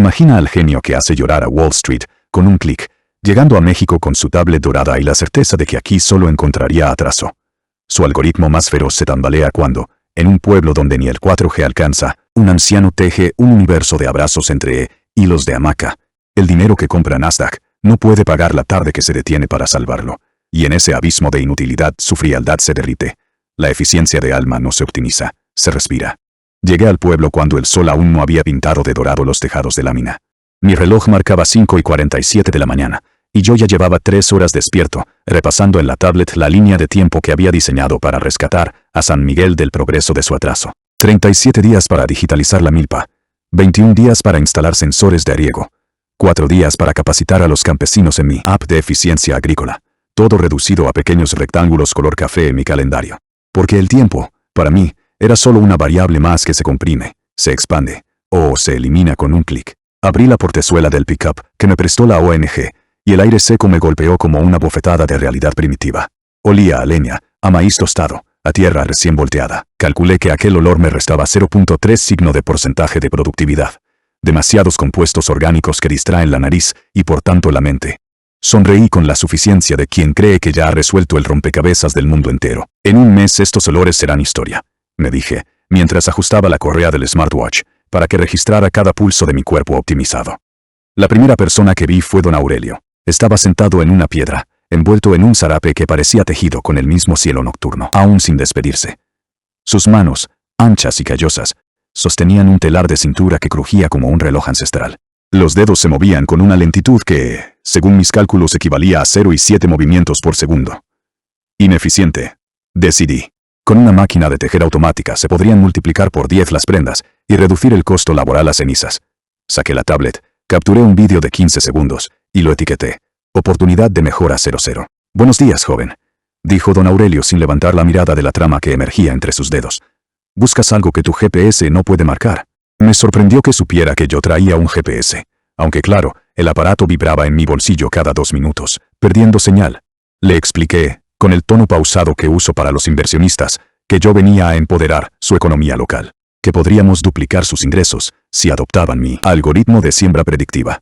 Imagina al genio que hace llorar a Wall Street con un clic, llegando a México con su tablet dorada y la certeza de que aquí solo encontraría atraso. Su algoritmo más feroz se tambalea cuando, en un pueblo donde ni el 4G alcanza, un anciano teje un universo de abrazos entre hilos de hamaca. El dinero que compra Nasdaq no puede pagar la tarde que se detiene para salvarlo, y en ese abismo de inutilidad su frialdad se derrite. La eficiencia de Alma no se optimiza, se respira. Llegué al pueblo cuando el sol aún no había pintado de dorado los tejados de lámina. Mi reloj marcaba 5:47 de la mañana, y yo ya llevaba 3 horas despierto, repasando en la tablet la línea de tiempo que había diseñado para rescatar a San Miguel del progreso de su atraso. 37 días para digitalizar la milpa, 21 días para instalar sensores de riego, 4 días para capacitar a los campesinos en mi app de eficiencia agrícola, todo reducido a pequeños rectángulos color café en mi calendario. Porque el tiempo, para mí, era solo una variable más que se comprime, se expande, o se elimina con un clic. Abrí la portezuela del pickup que me prestó la ONG, y el aire seco me golpeó como una bofetada de realidad primitiva. Olía a leña, a maíz tostado, a tierra recién volteada. Calculé que aquel olor me restaba 0.3 signo de porcentaje de productividad. Demasiados compuestos orgánicos que distraen la nariz y por tanto la mente. Sonreí con la suficiencia de quien cree que ya ha resuelto el rompecabezas del mundo entero. En un mes estos olores serán historia, me dije, mientras ajustaba la correa del smartwatch, para que registrara cada pulso de mi cuerpo optimizado. La primera persona que vi fue don Aurelio. Estaba sentado en una piedra, envuelto en un zarape que parecía tejido con el mismo cielo nocturno, aún sin despedirse. Sus manos, anchas y callosas, sostenían un telar de cintura que crujía como un reloj ancestral. Los dedos se movían con una lentitud que, según mis cálculos, equivalía a 0,7 movimientos por segundo. Ineficiente, decidí. Con una máquina de tejer automática se podrían multiplicar por 10 las prendas y reducir el costo laboral a cenizas. Saqué la tablet, capturé un vídeo de 15 segundos y lo etiqueté. Oportunidad de mejora 00. Buenos días, joven, dijo don Aurelio sin levantar la mirada de la trama que emergía entre sus dedos. ¿Buscas algo que tu GPS no puede marcar? Me sorprendió que supiera que yo traía un GPS, aunque claro, el aparato vibraba en mi bolsillo cada 2 minutos, perdiendo señal. Le expliqué, con el tono pausado que uso para los inversionistas, que yo venía a empoderar su economía local, que podríamos duplicar sus ingresos si adoptaban mi algoritmo de siembra predictiva.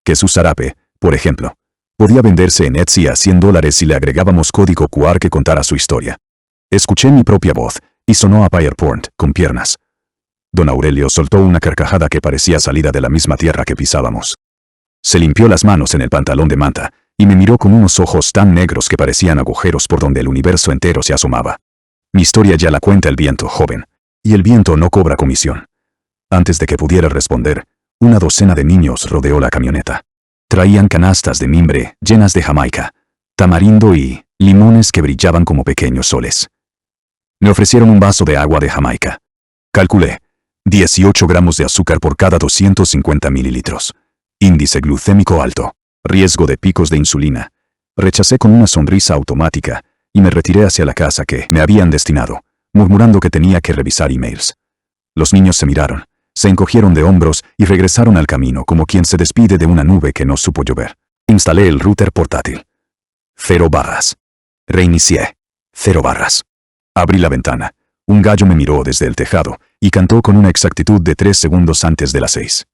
Que su zarape, por ejemplo, podía venderse en Etsy a $100 si le agregábamos código QR que contara su historia. Escuché mi propia voz y sonó a PowerPoint con piernas. Don Aurelio soltó una carcajada que parecía salida de la misma tierra que pisábamos. Se limpió las manos en el pantalón de manta y me miró con unos ojos tan negros que parecían agujeros por donde el universo entero se asomaba. Mi historia ya la cuenta el viento, joven, y el viento no cobra comisión. Antes de que pudiera responder, una docena de niños rodeó la camioneta. Traían canastas de mimbre llenas de Jamaica, tamarindo y limones que brillaban como pequeños soles. Me ofrecieron un vaso de agua de Jamaica. Calculé. 18 gramos de azúcar por cada 250 mililitros. Índice glucémico alto. Riesgo de picos de insulina. Rechacé con una sonrisa automática y me retiré hacia la casa que me habían destinado, murmurando que tenía que revisar emails. Los niños se miraron, se encogieron de hombros y regresaron al camino como quien se despide de una nube que no supo llover. Instalé el router portátil. 0 barras. Reinicié. 0 barras. Abrí la ventana. Un gallo me miró desde el tejado y cantó con una exactitud de 3 segundos antes de las 6.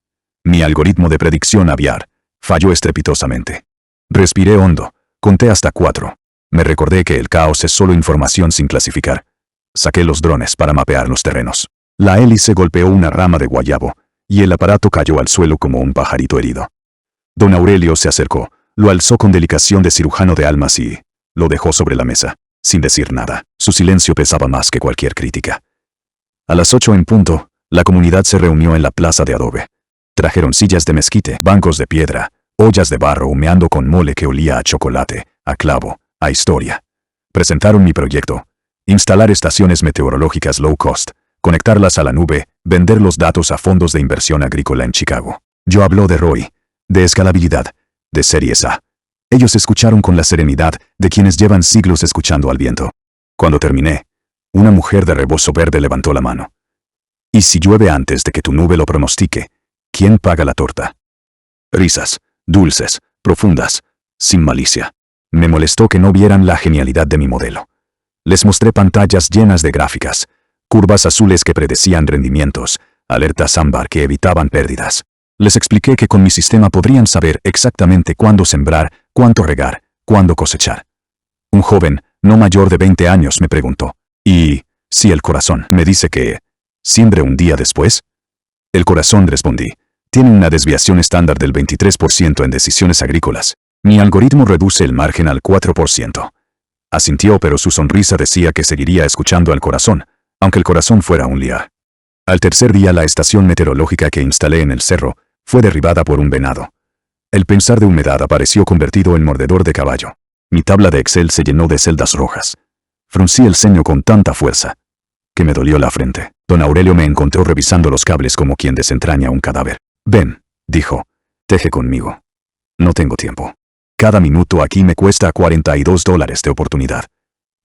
Mi algoritmo de predicción aviar falló estrepitosamente. Respiré hondo, conté hasta 4. Me recordé que el caos es solo información sin clasificar. Saqué los drones para mapear los terrenos. La hélice golpeó una rama de guayabo y el aparato cayó al suelo como un pajarito herido. Don Aurelio se acercó, lo alzó con delicación de cirujano de almas y lo dejó sobre la mesa, sin decir nada. Su silencio pesaba más que cualquier crítica. A las 8 en punto, la comunidad se reunió en la plaza de adobe. Trajeron sillas de mezquite, bancos de piedra, ollas de barro humeando con mole que olía a chocolate, a clavo, a historia. Presentaron mi proyecto: instalar estaciones meteorológicas low cost, conectarlas a la nube, vender los datos a fondos de inversión agrícola en Chicago. Yo hablo de ROI, de escalabilidad, de Series A. Ellos escucharon con la serenidad de quienes llevan siglos escuchando al viento. Cuando terminé, una mujer de rebozo verde levantó la mano. ¿Y si llueve antes de que tu nube lo pronostique? ¿Quién paga la torta? Risas, dulces, profundas, sin malicia. Me molestó que no vieran la genialidad de mi modelo. Les mostré pantallas llenas de gráficas, curvas azules que predecían rendimientos, alertas ámbar que evitaban pérdidas. Les expliqué que con mi sistema podrían saber exactamente cuándo sembrar, cuánto regar, cuándo cosechar. Un joven, no mayor de 20 años, me preguntó, ¿y si el corazón me dice que siembre un día después? El corazón, respondí, tiene una desviación estándar del 23% en decisiones agrícolas. Mi algoritmo reduce el margen al 4%. Asintió, pero su sonrisa decía que seguiría escuchando al corazón, aunque el corazón fuera un liar. Al tercer día, la estación meteorológica que instalé en el cerro fue derribada por un venado. El pensar de humedad apareció convertido en mordedor de caballo. Mi tabla de Excel se llenó de celdas rojas. Fruncí el ceño con tanta fuerza que me dolió la frente. Don Aurelio me encontró revisando los cables como quien desentraña un cadáver. Ven, dijo, teje conmigo. No tengo tiempo. Cada minuto aquí me cuesta $42 de oportunidad.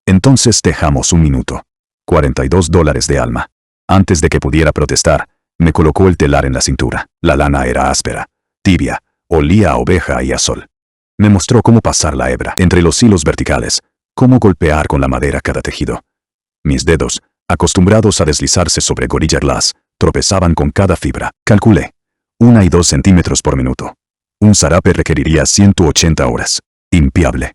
Entonces tejamos un minuto. $42 de alma. Antes de que pudiera protestar, me colocó el telar en la cintura. La lana era áspera, tibia, olía a oveja y a sol. Me mostró cómo pasar la hebra entre los hilos verticales, cómo golpear con la madera cada tejido. Mis dedos, acostumbrados a deslizarse sobre Gorilla Glass, tropezaban con cada fibra. Calculé. 1 y 2 centímetros por minuto. Un zarape requeriría 180 horas. Impiable.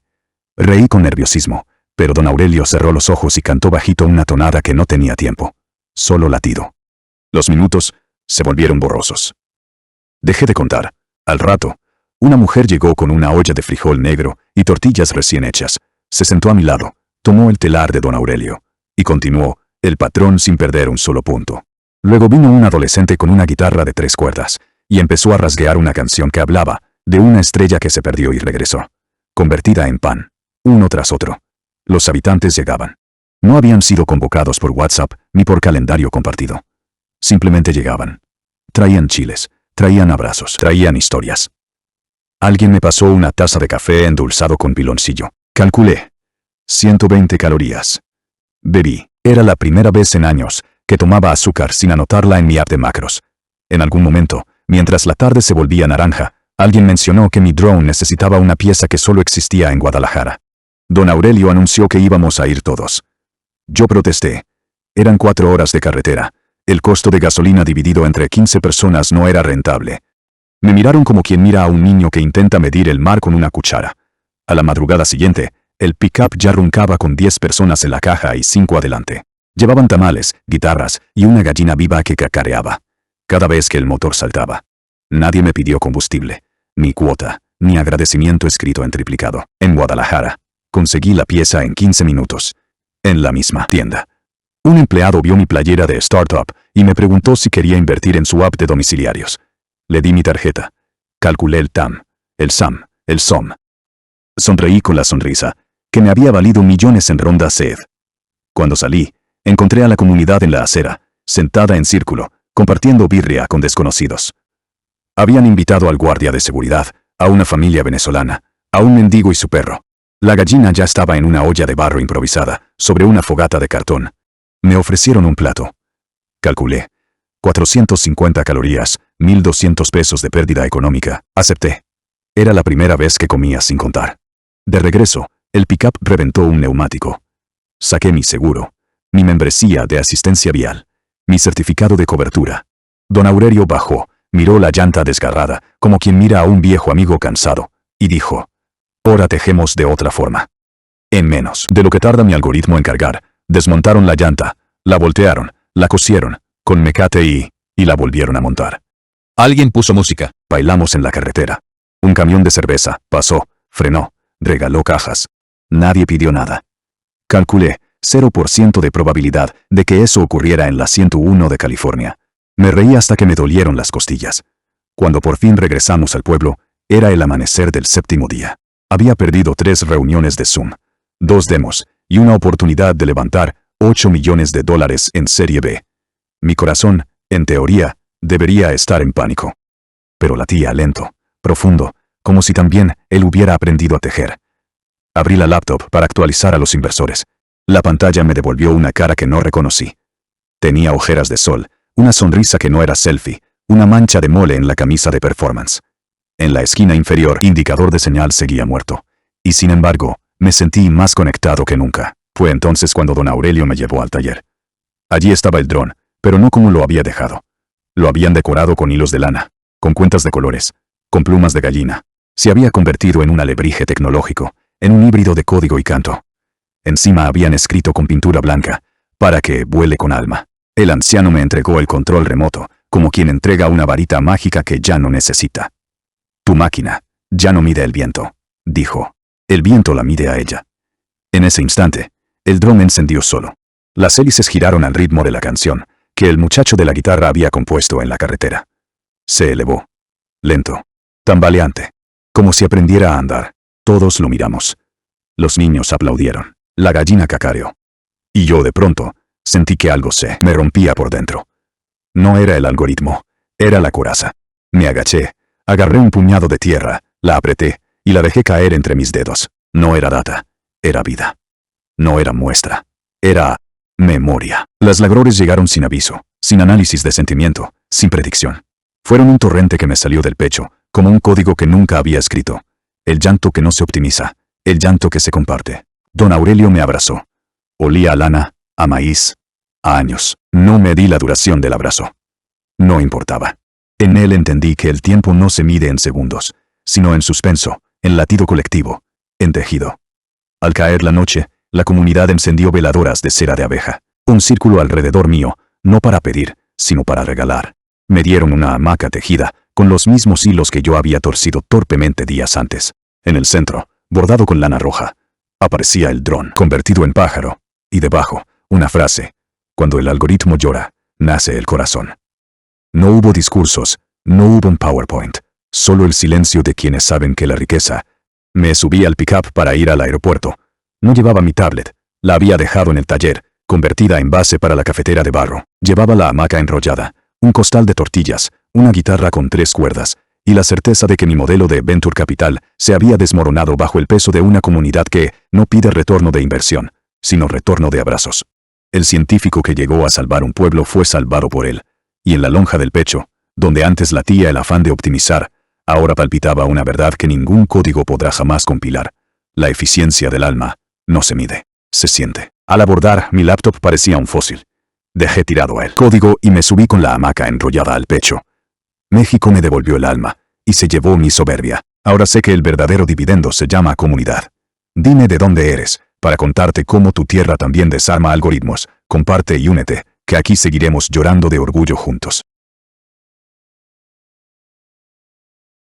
Reí con nerviosismo, pero don Aurelio cerró los ojos y cantó bajito una tonada que no tenía tiempo. Solo latido. Los minutos se volvieron borrosos. Dejé de contar. Al rato, una mujer llegó con una olla de frijol negro y tortillas recién hechas. Se sentó a mi lado, tomó el telar de don Aurelio y continuó, el patrón sin perder un solo punto. Luego vino un adolescente con una guitarra de 3 cuerdas y empezó a rasguear una canción que hablaba de una estrella que se perdió y regresó, convertida en pan, uno tras otro. Los habitantes llegaban. No habían sido convocados por WhatsApp ni por calendario compartido. Simplemente llegaban. Traían chiles, traían abrazos, traían historias. Alguien me pasó una taza de café endulzado con piloncillo. Calculé. 120 calorías. Bebí. Era la primera vez en años que tomaba azúcar sin anotarla en mi app de macros. En algún momento, mientras la tarde se volvía naranja, alguien mencionó que mi drone necesitaba una pieza que solo existía en Guadalajara. Don Aurelio anunció que íbamos a ir todos. Yo protesté. Eran 4 horas de carretera. El costo de gasolina dividido entre 15 personas no era rentable. Me miraron como quien mira a un niño que intenta medir el mar con una cuchara. A la madrugada siguiente, el pick-up ya roncaba con 10 personas en la caja y 5 adelante. Llevaban tamales, guitarras y una gallina viva que cacareaba cada vez que el motor saltaba. Nadie me pidió combustible, ni cuota, ni agradecimiento escrito en triplicado. En Guadalajara, conseguí la pieza en 15 minutos. En la misma tienda. Un empleado vio mi playera de startup y me preguntó si quería invertir en su app de domiciliarios. Le di mi tarjeta. Calculé el TAM, el SAM, el SOM. Sonreí con la sonrisa, que me había valido millones en ronda SED. Cuando salí, encontré a la comunidad en la acera, sentada en círculo, compartiendo birria con desconocidos. Habían invitado al guardia de seguridad, a una familia venezolana, a un mendigo y su perro. La gallina ya estaba en una olla de barro improvisada, sobre una fogata de cartón. Me ofrecieron un plato. Calculé. 450 calorías, 1.200 pesos de pérdida económica. Acepté. Era la primera vez que comía sin contar. De regreso, el pick-up reventó un neumático. Saqué mi seguro, mi membresía de asistencia vial, mi certificado de cobertura. Don Aurelio bajó, miró la llanta desgarrada, como quien mira a un viejo amigo cansado, y dijo: ahora tejemos de otra forma. En menos de lo que tarda mi algoritmo en cargar, desmontaron la llanta, la voltearon, la cosieron, con mecate y la volvieron a montar. Alguien puso música. Bailamos en la carretera. Un camión de cerveza pasó, frenó, regaló cajas. Nadie pidió nada. Calculé 0% de probabilidad de que eso ocurriera en la 101 de California. Me reí hasta que me dolieron las costillas. Cuando por fin regresamos al pueblo, era el amanecer del 7º día. Había perdido 3 reuniones de Zoom, 2 demos y una oportunidad de levantar $8 millones en Serie B. Mi corazón, en teoría, debería estar en pánico. Pero latía lento, profundo, como si también él hubiera aprendido a tejer. Abrí la laptop para actualizar a los inversores. La pantalla me devolvió una cara que no reconocí. Tenía ojeras de sol, una sonrisa que no era selfie, una mancha de mole en la camisa de performance. En la esquina inferior, indicador de señal seguía muerto. Y sin embargo, me sentí más conectado que nunca. Fue entonces cuando don Aurelio me llevó al taller. Allí estaba el dron, pero no como lo había dejado. Lo habían decorado con hilos de lana, con cuentas de colores, con plumas de gallina. Se había convertido en un alebrije tecnológico, en un híbrido de código y canto. Encima habían escrito con pintura blanca, para que vuele con alma. El anciano me entregó el control remoto, como quien entrega una varita mágica que ya no necesita. Tu máquina ya no mide el viento, dijo. El viento la mide a ella. En ese instante, el dron encendió solo. Las hélices giraron al ritmo de la canción, que el muchacho de la guitarra había compuesto en la carretera. Se elevó. Lento. Tambaleante. Como si aprendiera a andar. Todos lo miramos. Los niños aplaudieron. La gallina cacareó. Y yo de pronto, sentí que algo se me rompía por dentro. No era el algoritmo, era la coraza. Me agaché, agarré un puñado de tierra, la apreté, y la dejé caer entre mis dedos. No era data, era vida. No era muestra, era memoria. Las lagrores llegaron sin aviso, sin análisis de sentimiento, sin predicción. Fueron un torrente que me salió del pecho, como un código que nunca había escrito. El llanto que no se optimiza, el llanto que se comparte. Don Aurelio me abrazó. Olía a lana, a maíz, a años. No medí la duración del abrazo. No importaba. En él entendí que el tiempo no se mide en segundos, sino en suspenso, en latido colectivo, en tejido. Al caer la noche, la comunidad encendió veladoras de cera de abeja. Un círculo alrededor mío, no para pedir, sino para regalar. Me dieron una hamaca tejida, con los mismos hilos que yo había torcido torpemente días antes. En el centro, bordado con lana roja, aparecía el dron convertido en pájaro, y debajo, una frase: cuando el algoritmo llora, nace el corazón. No hubo discursos, no hubo un PowerPoint, solo el silencio de quienes saben que la riqueza. Me subí al pick-up para ir al aeropuerto. No llevaba mi tablet, la había dejado en el taller, convertida en base para la cafetera de barro. Llevaba la hamaca enrollada, un costal de tortillas, una guitarra con 3 cuerdas, y la certeza de que mi modelo de Venture Capital se había desmoronado bajo el peso de una comunidad que no pide retorno de inversión, sino retorno de abrazos. El científico que llegó a salvar un pueblo fue salvado por él, y en la lonja del pecho, donde antes latía el afán de optimizar, ahora palpitaba una verdad que ningún código podrá jamás compilar. La eficiencia del alma no se mide, se siente. Al abordar, mi laptop parecía un fósil. Dejé tirado el código y me subí con la hamaca enrollada al pecho. México me devolvió el alma, y se llevó mi soberbia. Ahora sé que el verdadero dividendo se llama comunidad. Dime de dónde eres, para contarte cómo tu tierra también desarma algoritmos. Comparte y únete, que aquí seguiremos llorando de orgullo juntos.